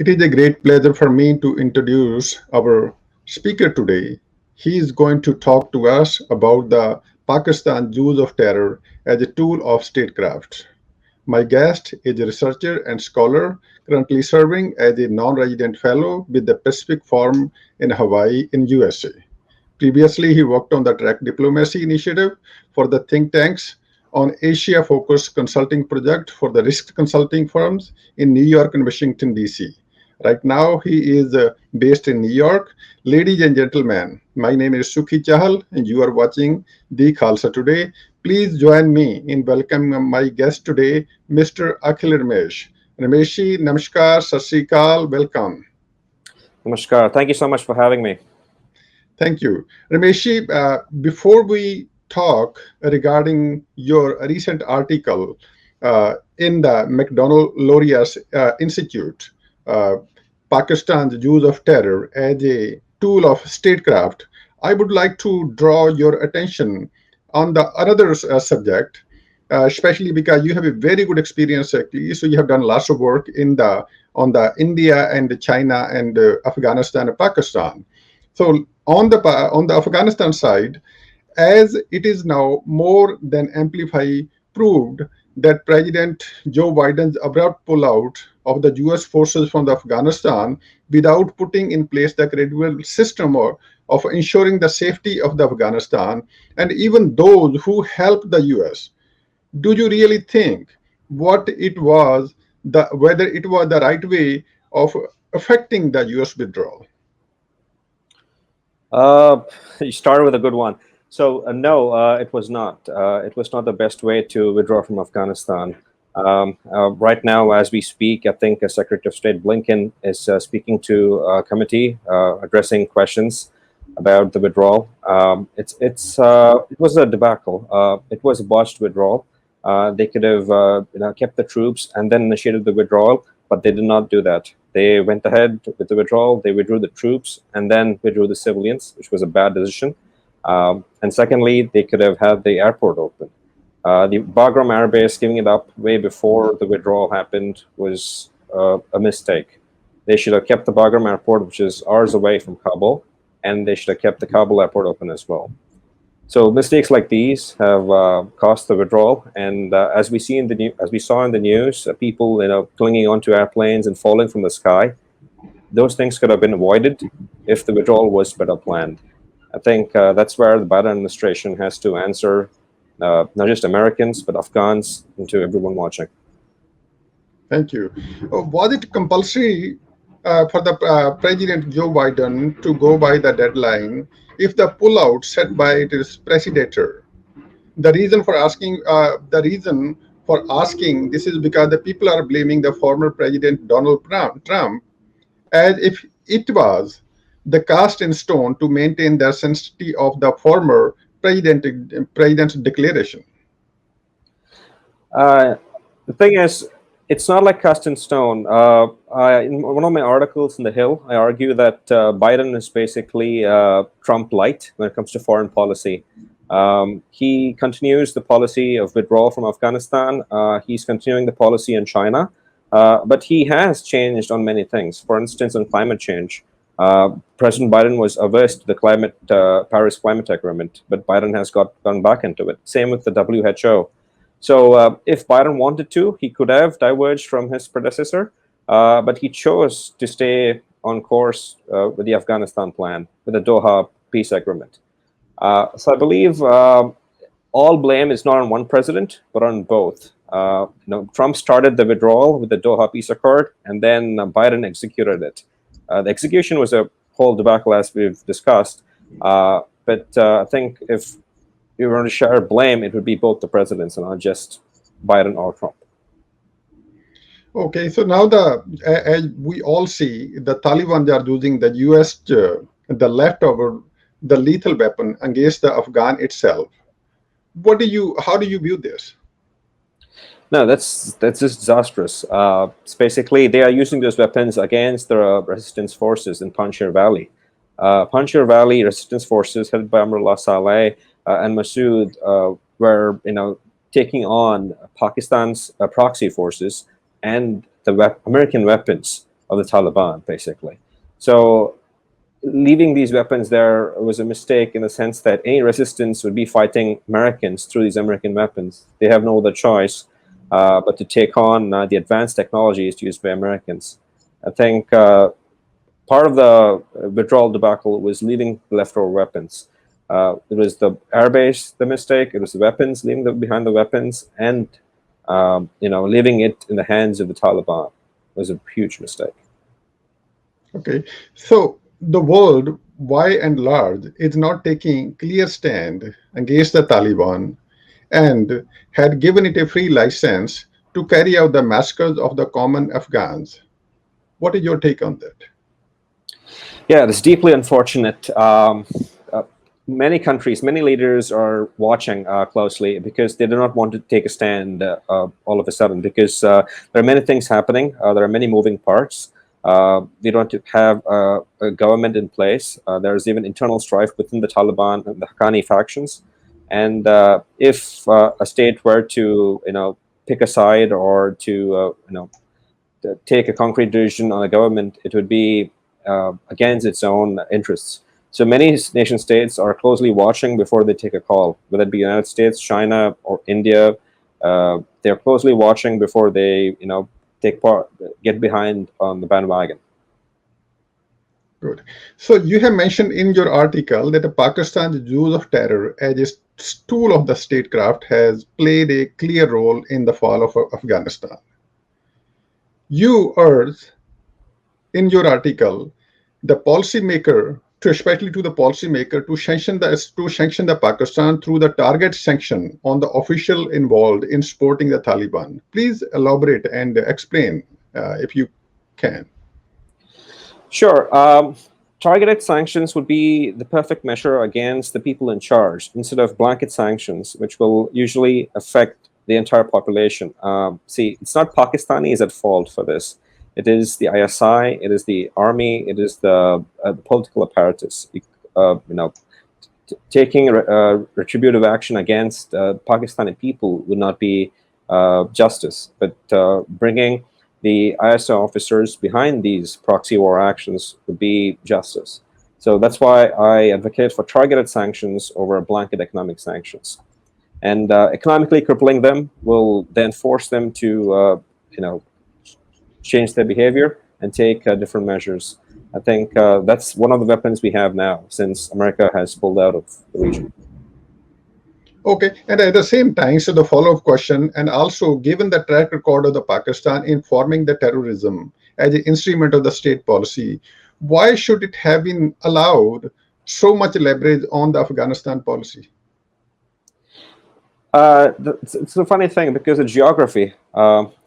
It is a great pleasure for me to introduce our speaker today. He is going to talk to us about the Pakistan use of terror as a tool of statecraft. My guest is a researcher and scholar currently serving as a non-resident fellow with the Pacific Forum in Hawaii in USA. Previously, he worked on the track diplomacy initiative for the think tanks on Asia-focused consulting project for the risk consulting firms in New York and Washington, D.C. Right now, he is based in New York. Ladies and gentlemen, my name is Sukhi Chahal, and you are watching The Khalsa Today. Please join me in welcoming my guest today, Mr. Akhil Ramesh. Rameshi, Namaskar, Sri Akal, welcome. Namaskar. Thank you so much for having me. Thank you. Rameshi, before we talk regarding your recent article in the McDonnell-Laurier Institute, uh, Pakistan's use of terror as a tool of statecraft, I would like to draw your attention on the another subject, especially because you have a very good experience actually. So you have done lots of work in the on the India and China and Afghanistan and Pakistan. So on the Afghanistan side, as it is now more than proved that President Joe Biden's abrupt pullout of the US forces from the Afghanistan without putting in place the credible system of ensuring the safety of the Afghanistan and even those who helped the US. Do you really think what it was whether it was the right way of affecting the US withdrawal? You started with a good one. So no, it was not. It was not the best way to withdraw from Afghanistan. Right now, as we speak, I think Secretary of State Blinken is speaking to a committee addressing questions about the withdrawal. It was a debacle. It was a botched withdrawal. They could have kept the troops and then initiated the withdrawal, but they did not do that. They went ahead with the withdrawal. They withdrew the troops and then withdrew the civilians, which was a bad decision. And secondly, they could have had the airport open. The Bagram Air Base giving it up way before the withdrawal happened was a mistake. They should have kept the Bagram Airport, which is hours away from Kabul, and they should have kept the Kabul airport open as well. So mistakes like these have caused the withdrawal, and as we saw in the news, people clinging onto airplanes and falling from the sky. Those things could have been avoided if the withdrawal was better planned. I think that's where the Biden administration has to answer, not just Americans but Afghans and to everyone watching. Thank you. Was it compulsory for the President Joe Biden to go by the deadline if the pullout set by his predecessor? The reason for asking this is because the people are blaming the former President Donald Trump as if it was the cast in stone to maintain the sanctity of the former president's declaration. Uh, the thing is, it's not like cast in stone. In one of my articles in The Hill, I argue that Biden is basically Trump light when it comes to foreign policy. He continues the policy of withdrawal from Afghanistan. He's continuing the policy in China. But he has changed on many things. For instance, on climate change, President Biden was averse to the Paris Climate Agreement, but Biden has gone back into it. Same with the WHO. So if Biden wanted to, he could have diverged from his predecessor, but he chose to stay on course with the Afghanistan plan, with the Doha peace agreement. So I believe all blame is not on one president, but on both. Trump started the withdrawal with the Doha peace accord, and then Biden executed it. The execution was a whole debacle, as we've discussed. But I think if you were to share blame, it would be both the presidents and not just Biden or Trump. Okay, so now as we all see, the Taliban are using the U.S. The leftover, the lethal weapon against the Afghan itself. How do you view this? No, that's just disastrous. It's basically, they are using those weapons against the resistance forces in Panjshir Valley. Panjshir Valley resistance forces, headed by Amrullah Saleh and Masood, were taking on Pakistan's proxy forces and the American weapons of the Taliban, basically. So leaving these weapons there was a mistake in the sense that any resistance would be fighting Americans through these American weapons. They have no other choice but to take on the advanced technologies used by Americans. I think part of the withdrawal debacle was leaving leftover weapons. It was the airbase, the mistake. It was the weapons, leaving behind the weapons, and leaving it in the hands of the Taliban was a huge mistake. Okay, so the world, by and large, is not taking clear stand against the Taliban and had given it a free license to carry out the massacres of the common Afghans. What is your take on that? Yeah, it's deeply unfortunate. Many countries, many leaders are watching closely because they do not want to take a stand all of a sudden, because there are many things happening. There are many moving parts. They don't have a government in place. There's even internal strife within the Taliban and the Haqqani factions. And if a state were to, pick a side or to, take a concrete decision on a government, it would be against its own interests. So many nation states are closely watching before they take a call, whether it be United States, China, or India. They're closely watching before they, take part, get behind on the bandwagon. Good. So you have mentioned in your article that Pakistan's use of terror as a tool of the statecraft has played a clear role in the fall of Afghanistan. You urge in your article the policymaker, especially to the policymaker, to sanction the Pakistan through the target sanction on the official involved in supporting the Taliban. Please elaborate and explain if you can. Sure. Targeted sanctions would be the perfect measure against the people in charge instead of blanket sanctions, which will usually affect the entire population. See, it's not Pakistanis at fault for this. It is the ISI, it is the army, it is the political apparatus. Taking retributive action against Pakistani people would not be justice, but bringing the ISI officers behind these proxy war actions would be justice. So that's why I advocate for targeted sanctions over blanket economic sanctions. And economically crippling them will then force them to, change their behavior and take different measures. I think that's one of the weapons we have now, since America has pulled out of the region. Okay, and at the same time, so the follow-up question, and also given the track record of the Pakistan in forming the terrorism as an instrument of the state policy, why should it have been allowed so much leverage on the Afghanistan policy? It's a funny thing because of geography.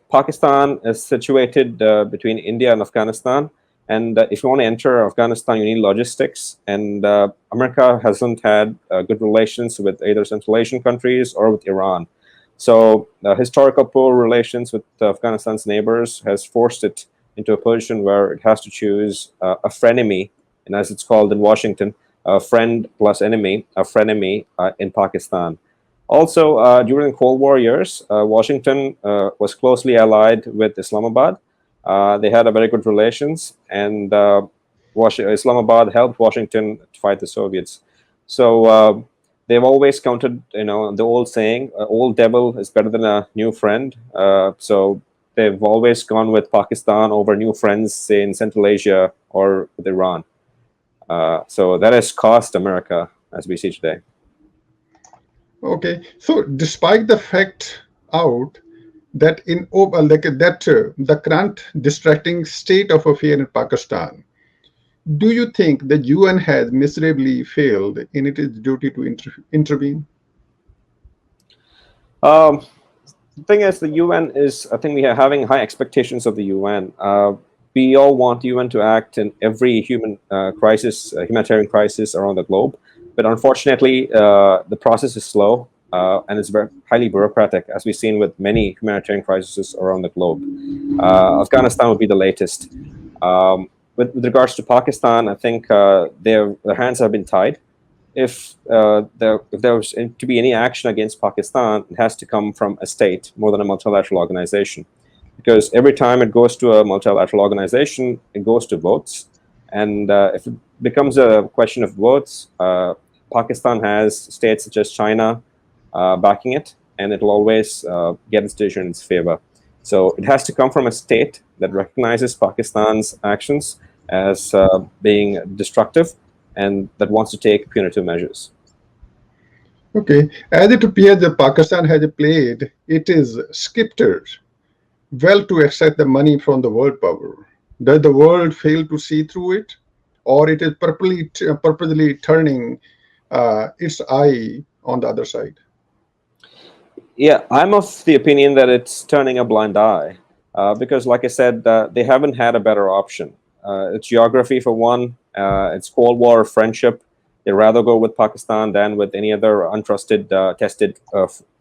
Pakistan is situated between India and Afghanistan. And if you want to enter Afghanistan, you need logistics. And America hasn't had good relations with either Central Asian countries or with Iran. So historical poor relations with Afghanistan's neighbors has forced it into a position where it has to choose a frenemy, and as it's called in Washington, a friend plus enemy, a frenemy in Pakistan. Also, during the Cold War years, Washington was closely allied with Islamabad. They had a very good relations, and Islamabad helped Washington to fight the Soviets. So they've always counted, the old saying, "Old devil is better than a new friend." So they've always gone with Pakistan over new friends, say in Central Asia or with Iran. So that has cost America, as we see today. Okay, so despite the fact out that the current distracting state of affairs in Pakistan, do you think the UN has miserably failed in its duty to intervene? The thing is, the UN is, I think we are having high expectations of the UN. We all want the UN to act in every humanitarian crisis around the globe. But unfortunately, the process is slow and it's very highly bureaucratic, as we've seen with many humanitarian crises around the globe. Afghanistan would be the latest. With regards to Pakistan, I think their hands have been tied. If there was to be any action against Pakistan, it has to come from a state more than a multilateral organization. because every time it goes to a multilateral organization, it goes to votes. And if it becomes a question of votes, Pakistan has states such as China backing it, and it'll always get its decision in its favor. So it has to come from a state that recognizes Pakistan's actions as being destructive and that wants to take punitive measures. Okay, as it appears that Pakistan has played, it is scripted well to accept the money from the world power. Does the world fail to see through it, or it is purposely turning its eye on the other side? Yeah, I'm of the opinion that it's turning a blind eye because, like I said, they haven't had a better option. It's geography for one. It's Cold War friendship. They rather go with Pakistan than with any other untrusted, tested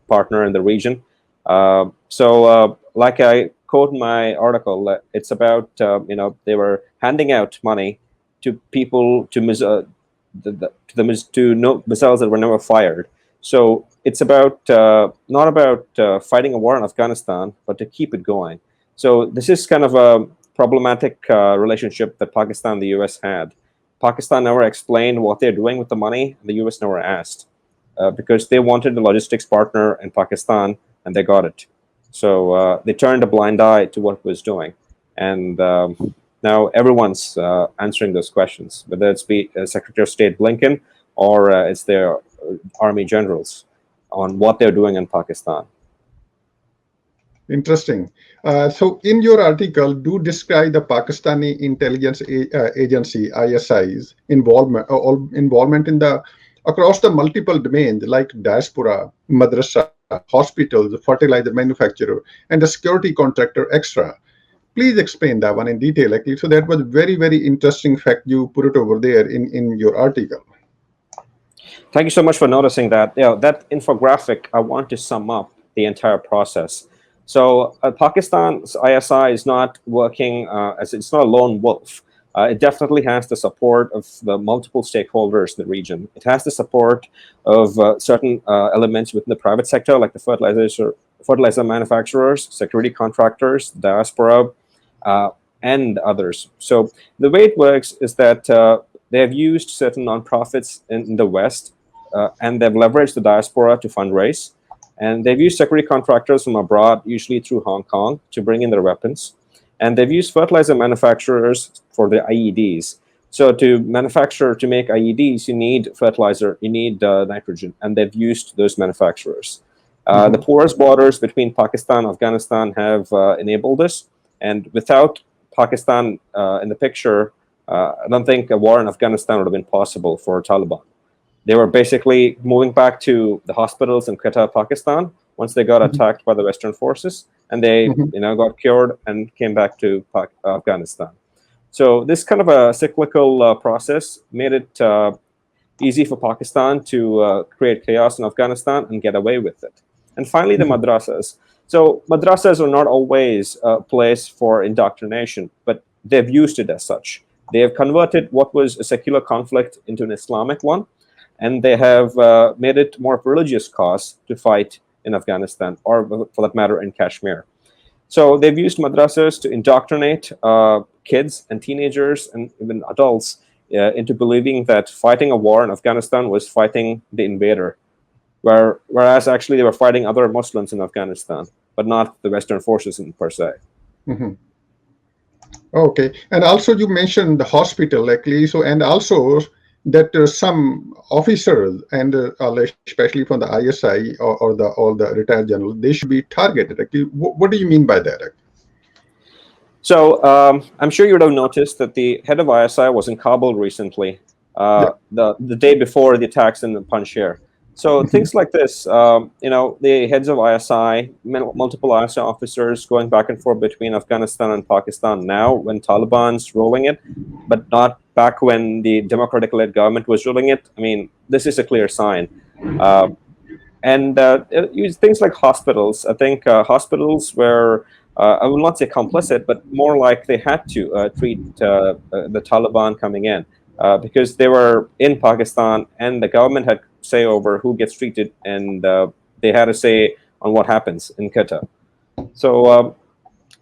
partner in the region. Like I quote in my article, it's about they were handing out money to people to no missiles that were never fired. So it's about not about fighting a war in Afghanistan, but to keep it going. So this is kind of a problematic relationship that Pakistan and the U.S. had. Pakistan never explained what they're doing with the money, and the U.S. never asked because they wanted a logistics partner in Pakistan, and they got it. So they turned a blind eye to what it was doing, and now everyone's answering those questions, whether it's be Secretary of State Blinken or it's their army generals on what they're doing in Pakistan. Interesting. So, in your article, do describe the Pakistani intelligence agency (ISI's) involvement in the across the multiple domains like diaspora, madrasa, hospitals, fertilizer manufacturer, and the security contractor extra. Please explain that one in detail. Actually, so that was very, very interesting fact you put it over there in your article. Thank you so much for noticing that. That infographic, I want to sum up the entire process. So Pakistan's ISI is not working as it's not a lone wolf. It definitely has the support of the multiple stakeholders in the region. It has the support of certain elements within the private sector, like the fertilizer manufacturers, security contractors, diaspora, and others. So the way it works is that they have used certain nonprofits in the West, and they've leveraged the diaspora to fundraise. And they've used security contractors from abroad, usually through Hong Kong, to bring in their weapons. And they've used fertilizer manufacturers for the IEDs. So to make IEDs, you need fertilizer, you need nitrogen, and they've used those manufacturers. The porous borders between Pakistan and Afghanistan have enabled this. And without Pakistan in the picture, I don't think a war in Afghanistan would have been possible for Taliban. They were basically moving back to the hospitals in Quetta, Pakistan, once they got attacked by the Western forces, and they got cured and came back to Afghanistan. So this kind of a cyclical process made it easy for Pakistan to create chaos in Afghanistan and get away with it. And finally, the madrasas. So madrasas are not always a place for indoctrination, but they've used it as such. They have converted what was a secular conflict into an Islamic one, and they have made it more of a religious cause to fight in Afghanistan, or for that matter, in Kashmir. So they've used madrasas to indoctrinate kids and teenagers and even adults into believing that fighting a war in Afghanistan was fighting the invader, whereas actually they were fighting other Muslims in Afghanistan, but not the Western forces per se. Okay, and also you mentioned the hospital, actually. So, and also that some officers and especially from the ISI or the retired general, they should be targeted. Actually, what do you mean by that? So I'm sure you would have noticed that the head of ISI was in Kabul recently, the day before the attacks in the Panjshir. So things like this, the heads of ISI, multiple ISI officers going back and forth between Afghanistan and Pakistan now when Taliban's ruling it, but not back when the democratic-led government was ruling it. I mean, this is a clear sign. And things like hospitals. I think hospitals were, I will not say complicit, but more like they had to treat the Taliban coming in because they were in Pakistan and the government had say over who gets treated, and they had a say on what happens in Quetta. So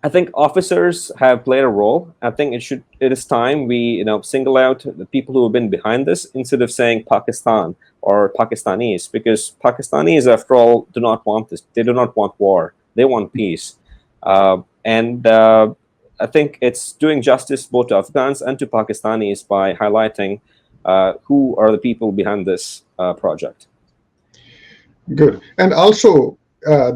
I think officers have played a role. I think it is time we single out the people who have been behind this instead of saying Pakistan or Pakistanis, because Pakistanis, after all, do not want this. They do not want war. They want peace. And I think it's doing justice both to Afghans and to Pakistanis by highlighting who are the people behind this project. Good. And also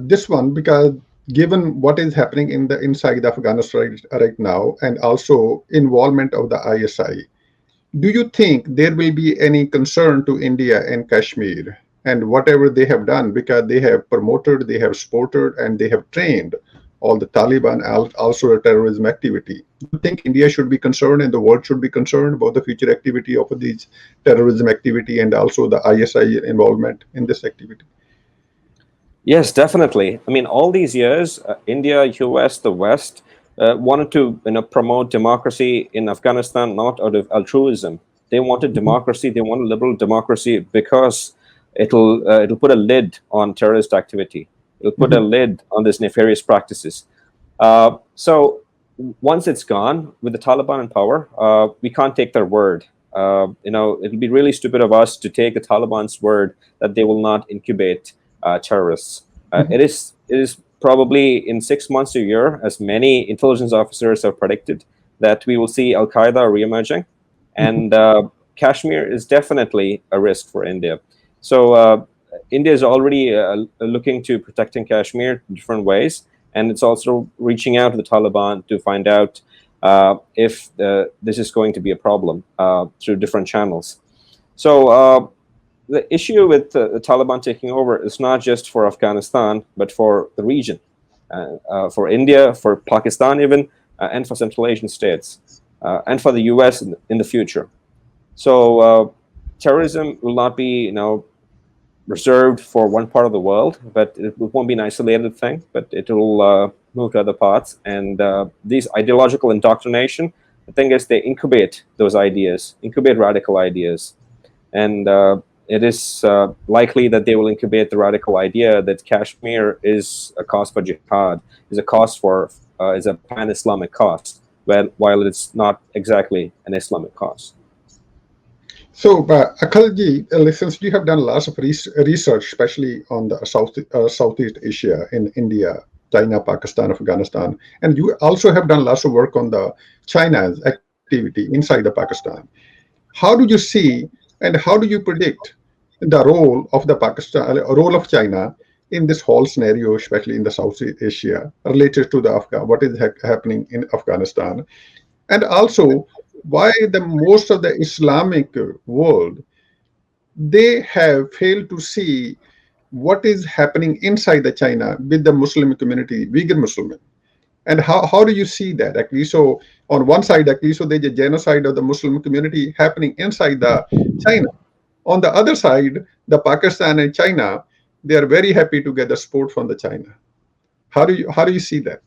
this one, because given what is happening inside Afghanistan right now, and also involvement of the ISI, do you think there will be any concern to India and Kashmir and whatever they have done, because they have promoted, they have supported, and they have trained all the Taliban, also the terrorism activity? Do you think India should be concerned and the world should be concerned about the future activity of these terrorism activity and also the ISI involvement in this activity? Yes, definitely. I mean, all these years, India, US, the West wanted to promote democracy in Afghanistan, not out of altruism. They wanted democracy. They wanted liberal democracy because it'll put a lid on terrorist activity. It'll put a lid on these nefarious practices. So once it's gone with the Taliban in power, we can't take their word. It'll be really stupid of us to take the Taliban's word that they will not incubate terrorists. It is probably in 6 months to a year, as many intelligence officers have predicted, that we will see Al Qaeda reemerging, and Kashmir is definitely a risk for India. So India is already looking to protecting Kashmir in different ways, and it's also reaching out to the Taliban to find out if this is going to be a problem through different channels. So the issue with the Taliban taking over is not just for Afghanistan, but for the region, for India, for Pakistan even, and for Central Asian states, and for the US in the future. So terrorism will not be, reserved for one part of the world, but it won't be an isolated thing, but it will move to other parts. And these ideological indoctrination, the thing is, they incubate those ideas, incubate radical ideas. And it is likely that they will incubate the radical idea that Kashmir is a cause for jihad, is a pan-Islamic cause, while it's not exactly an Islamic cause. So, Akhalji, since you have done lots of research, especially on the Southeast Asia, in India, China, Pakistan, Afghanistan, and you also have done lots of work on the China's activity inside the Pakistan. How do you see and how do you predict the role of role of China in this whole scenario, especially in the Southeast Asia, related to what is happening in Afghanistan, and also why the most of the Islamic world, they have failed to see what is happening inside the China with the Muslim community, Uyghur Muslim. And how do you see that actually? So on one side, actually, so there's a genocide of the Muslim community happening inside the China. On the other side, the Pakistan and China, they are very happy to get the support from the China. How do you see that?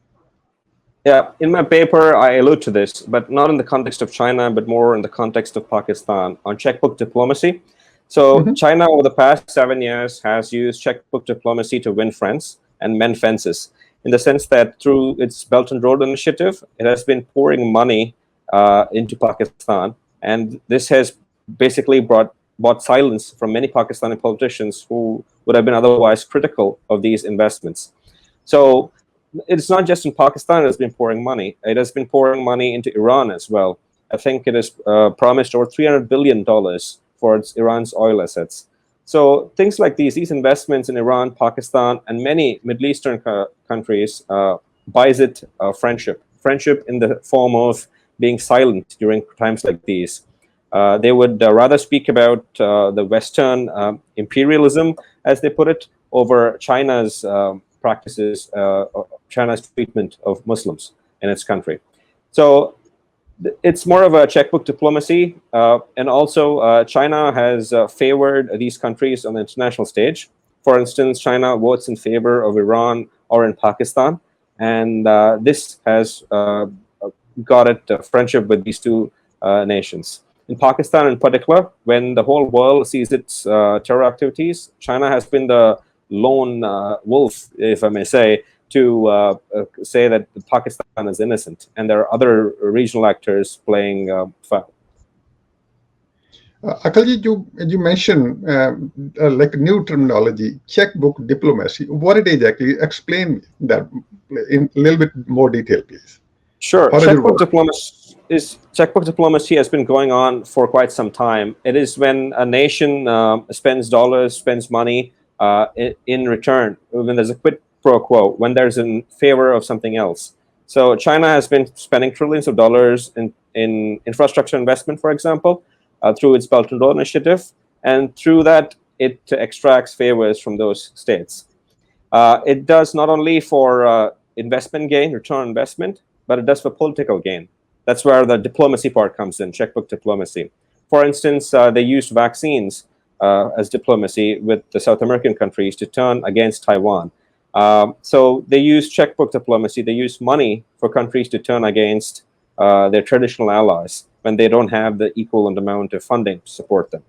Yeah, in my paper, I allude to this, but not in the context of China, but more in the context of Pakistan on checkbook diplomacy. So China, over the past 7 years, has used checkbook diplomacy to win friends and mend fences, in the sense that through its Belt and Road Initiative, it has been pouring money into Pakistan. And this has basically brought silence from many Pakistani politicians who would have been otherwise critical of these investments. So it's not just in Pakistan it has been pouring money. It has been pouring money into Iran as well. I think it has promised over $300 billion for Iran's oil assets. So things like these investments in Iran, Pakistan, and many Middle Eastern countries buys it friendship in the form of being silent during times like these. They would rather speak about the Western imperialism, as they put it, over China's practices, China's treatment of Muslims in its country. So it's more of a checkbook diplomacy. And also, China has favored these countries on the international stage. For instance, China votes in favor of Iran or in Pakistan. And this has got it friendship with these two nations. In Pakistan in particular, when the whole world sees its terror activities, China has been the lone wolf, if I may say, say that Pakistan is innocent, and there are other regional actors playing foul. Akalji, you mentioned like new terminology, checkbook diplomacy. What it is exactly? Explain that in a little bit more detail, please. Sure. How does it work? Checkbook diplomacy has been going on for quite some time. It is when a nation spends dollars, spends money in return, when there's a quid pro quo, when there's in favor of something else. So China has been spending trillions of dollars in infrastructure investment, for example, through its Belt and Road Initiative, and through that it extracts favors from those states. It does not only for investment gain, return on investment, but it does for political gain. That's where the diplomacy part comes in, checkbook diplomacy. For instance, they used vaccines as diplomacy with the South American countries to turn against Taiwan. So they use checkbook diplomacy. They use money for countries to turn against their traditional allies when they don't have the equivalent amount of funding to support them.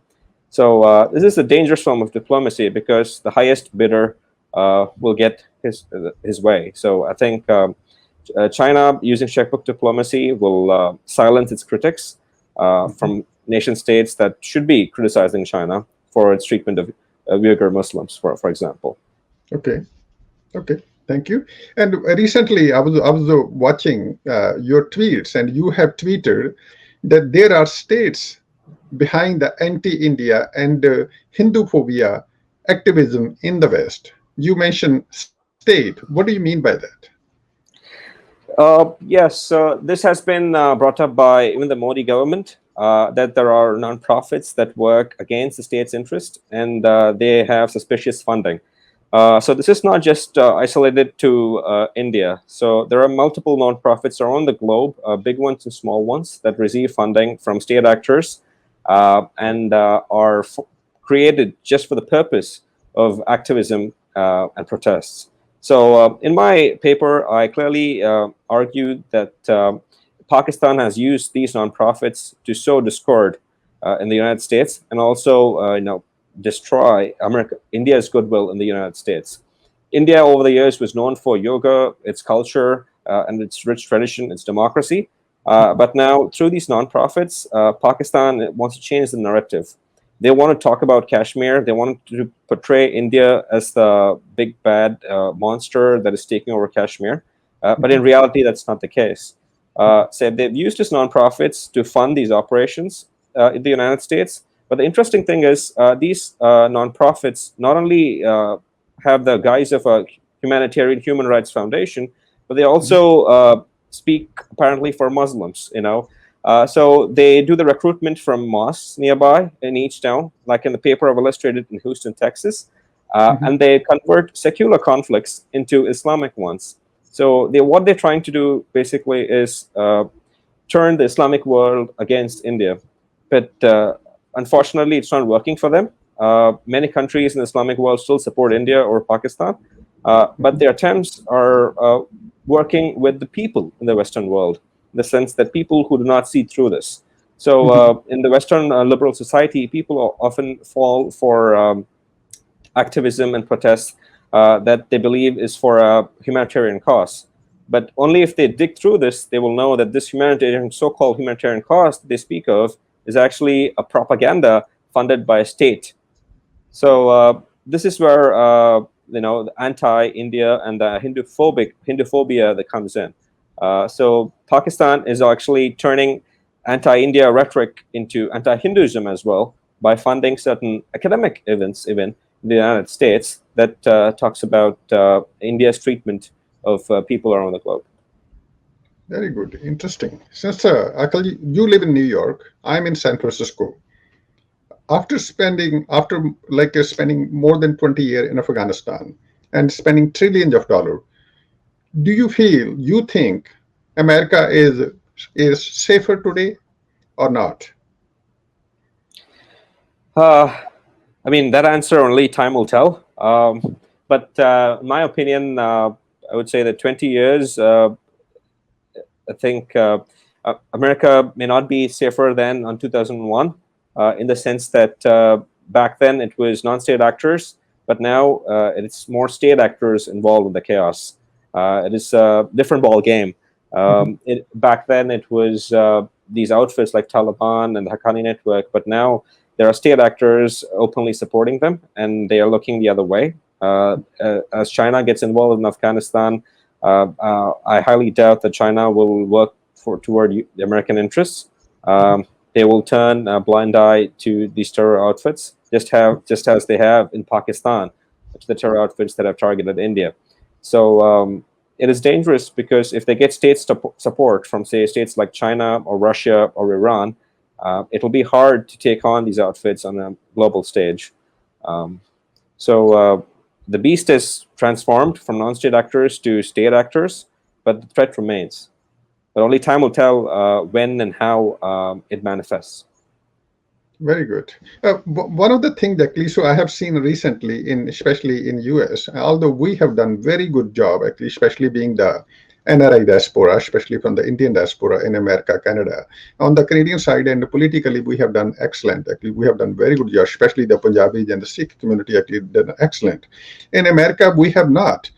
So this is a dangerous form of diplomacy because the highest bidder will get his way. So I think China using checkbook diplomacy will silence its critics from nation states that should be criticizing China for its treatment of Uyghur Muslims, for example. Okay. Thank you. And recently, I was watching your tweets, and you have tweeted that there are states behind the anti-India and hinduphobia activism in the West. You mentioned state. What do you mean by that? Yes, this has been brought up by even the Modi government, that there are nonprofits that work against the state's interest, and they have suspicious funding. So this is not just isolated to India. So there are multiple nonprofits around the globe, big ones and small ones, that receive funding from state actors and are created just for the purpose of activism and protests. So in my paper, I clearly argued that Pakistan has used these nonprofits to sow discord in the United States, and also destroy India's goodwill in the United States. India over the years was known for yoga, its culture, and its rich tradition, its democracy. But now through these nonprofits, Pakistan wants to change the narrative. They want to talk about Kashmir. They want to portray India as the big bad monster that is taking over Kashmir. But in reality, that's not the case. So they've used these nonprofits to fund these operations in the United States. But the interesting thing is these nonprofits not only have the guise of a humanitarian human rights foundation, but they also speak apparently for Muslims, So they do the recruitment from mosques nearby in each town, like in the paper I've illustrated in Houston, Texas, and they convert secular conflicts into Islamic ones. So what they're trying to do basically is turn the Islamic world against India. But unfortunately, it's not working for them. Many countries in the Islamic world still support India or Pakistan, but their attempts are working with the people in the Western world, in the sense that people who do not see through this. So in the Western liberal society, people often fall for activism and protests that they believe is for a humanitarian cause. But only if they dig through this, they will know that this so-called humanitarian cause they speak of is actually a propaganda funded by a state. So this is where the anti-India and the hinduphobia that comes in. So Pakistan is actually turning anti-India rhetoric into anti-Hinduism as well by funding certain academic events, even in the United States, that talks about India's treatment of people around the globe. Very good. Interesting. Since Akhil, you live in New York, I'm in San Francisco. After spending more than 20 years in Afghanistan and spending trillions of dollars, do you think America is safer today or not? I mean, that answer only time will tell. But in my opinion, I would say that 20 years, I think America may not be safer than on 2001, in the sense that back then it was non-state actors, but now it's more state actors involved in the chaos. It is a different ball game. Back then, it was these outfits like Taliban and the Haqqani network, but now there are state actors openly supporting them, and they are looking the other way. As China gets involved in Afghanistan, I highly doubt that China will work toward the American interests. They will turn a blind eye to these terror outfits, just as they have in Pakistan, to the terror outfits that have targeted India. So it is dangerous because if they get state support from, say, states like China or Russia or Iran, it will be hard to take on these outfits on a global stage. So the beast is transformed from non-state actors to state actors, but the threat remains. But only time will tell when and how it manifests. Very good. One of the things actually, so I have seen recently, especially in US, although we have done very good job, actually, especially being the NRI diaspora, especially from the Indian diaspora in America, Canada. On the Canadian side, and politically, we have done excellent. Actually, we have done very good job, especially the Punjabis and the Sikh community actually done excellent. In America, we have not.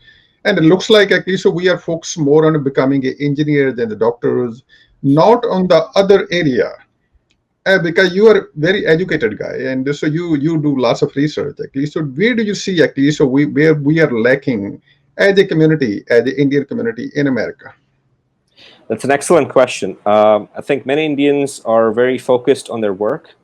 And it looks like actually, so we are focused more on becoming engineers and the doctors, not on the other area. Because you are a very educated guy, and so you do lots of research actually. So where do you see actually, so where we are lacking as a community, as the Indian community in America? That's an excellent question. I think many Indians are very focused on their work.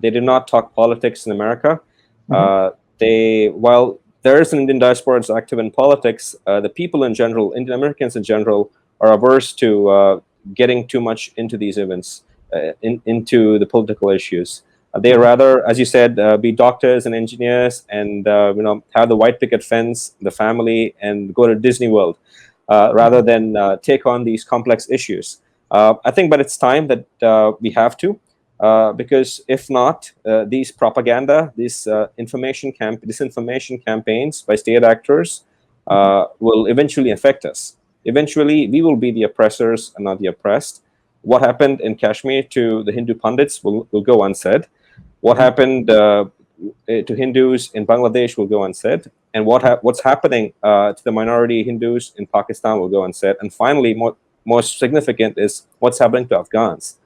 They do not talk politics in America. While there is an Indian diaspora that's active in politics, the people in general, Indian Americans in general, are averse to getting too much into these events. Into the political issues. They rather, as you said, be doctors and engineers, and have the white picket fence, the family, and go to Disney World, rather than take on these complex issues. I think, but it's time that we have to, because if not, these propaganda, these disinformation campaigns by state actors will eventually affect us. Eventually, we will be the oppressors and not the oppressed. What happened in Kashmir to the Hindu pundits will go unsaid. What happened to Hindus in Bangladesh will go unsaid. And what's happening to the minority Hindus in Pakistan will go unsaid. And finally, most significant is what's happening to Afghans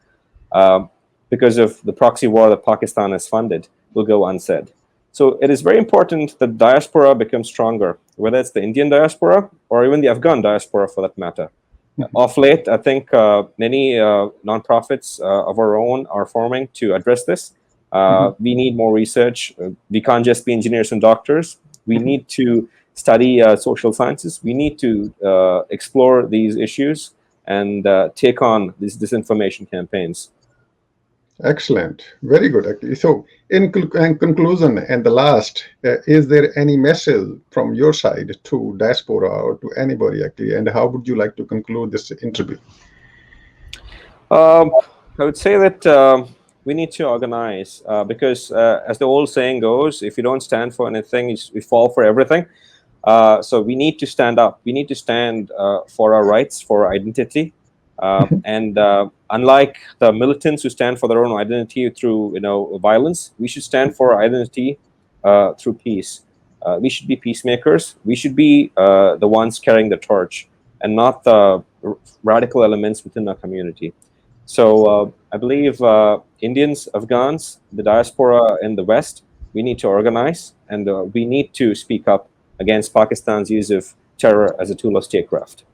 because of the proxy war that Pakistan has funded will go unsaid. So it is very important that diaspora becomes stronger, whether it's the Indian diaspora or even the Afghan diaspora for that matter. Of late, I think many nonprofits of our own are forming to address this. We need more research. We can't just be engineers and doctors. We need to study social sciences. We need to explore these issues and take on these disinformation campaigns. Excellent. Very good, actually. So in conclusion, and the last, is there any message from your side to diaspora or to anybody, actually, and how would you like to conclude this interview? I would say that we need to organize because as the old saying goes, if you don't stand for anything, you fall for everything. So we need to stand up. We need to stand for our rights, for our identity. And unlike the militants who stand for their own identity through violence, we should stand for our identity through peace. We should be peacemakers. We should be the ones carrying the torch, and not the radical elements within our community. So I believe Indians, Afghans, the diaspora in the West, we need to organize, and we need to speak up against Pakistan's use of terror as a tool of statecraft.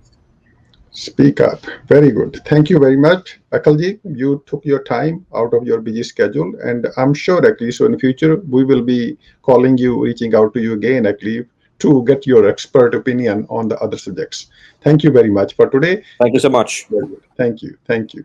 Speak up. Very good. Thank you very much, Akalji. You took your time out of your busy schedule, and I'm sure actually, so in the future, we will be calling you, reaching out to you again, actually, to get your expert opinion on the other subjects. Thank you very much for today. Thank you so much. Very good. Thank you. Thank you.